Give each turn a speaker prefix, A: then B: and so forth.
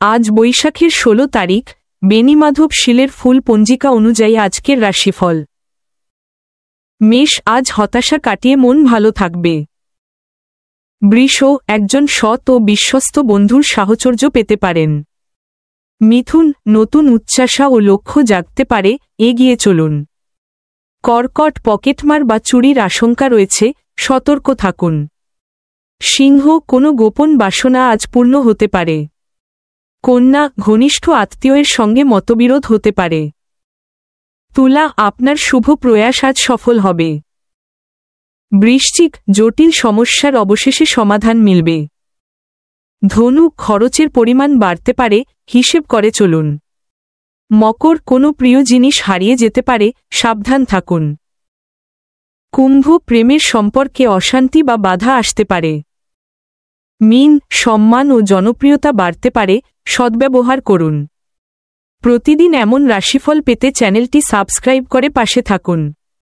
A: আজ বৈশাখের 16 তারিখ, বেণীমাধব শীলের ফুল পঞ্জিকা অনুযায়ী আজকের রাশিফল। মেষ, আজ হতাশা কাটিয়ে মন ভালো থাকবে। বৃষ, একজন সৎ ও বিশ্বস্ত বন্ধুর সাহচর্য পেতে পারেন। মিথুন, নতুন উচ্চাশা ও লক্ষ্য জাগতে পারে, এগিয়ে চলুন। কর্কট, পকেটমার বা চুরির আশঙ্কা রয়েছে, সতর্ক থাকুন। সিংহ, কোনো গোপন বাসনা আজ পূর্ণ হতে পারে। কন্যা, ঘনিষ্ঠ আত্মীয়ের সঙ্গে মতবিরোধ হতে পারে। তুলা, আপনার শুভ প্রয়াস আজ সফল হবে। বৃশ্চিক, জটিল সমস্যার অবশেষে সমাধান মিলবে। ধনু, খরচের পরিমাণ বাড়তে পারে, হিসেব করে চলুন। মকর, কোনো প্রিয় জিনিস হারিয়ে যেতে পারে, সাবধান থাকুন। কুম্ভ, প্রেমের সম্পর্কে অশান্তি বা বাধা আসতে পারে। মীন, সম্মান ও জনপ্রিয়তা বাড়তে পারে, সদ্ব্যবহার করুন। প্রতিদিন এমন রাশিফল পেতে চ্যানেলটি সাবস্ক্রাইব করে পাশে থাকুন।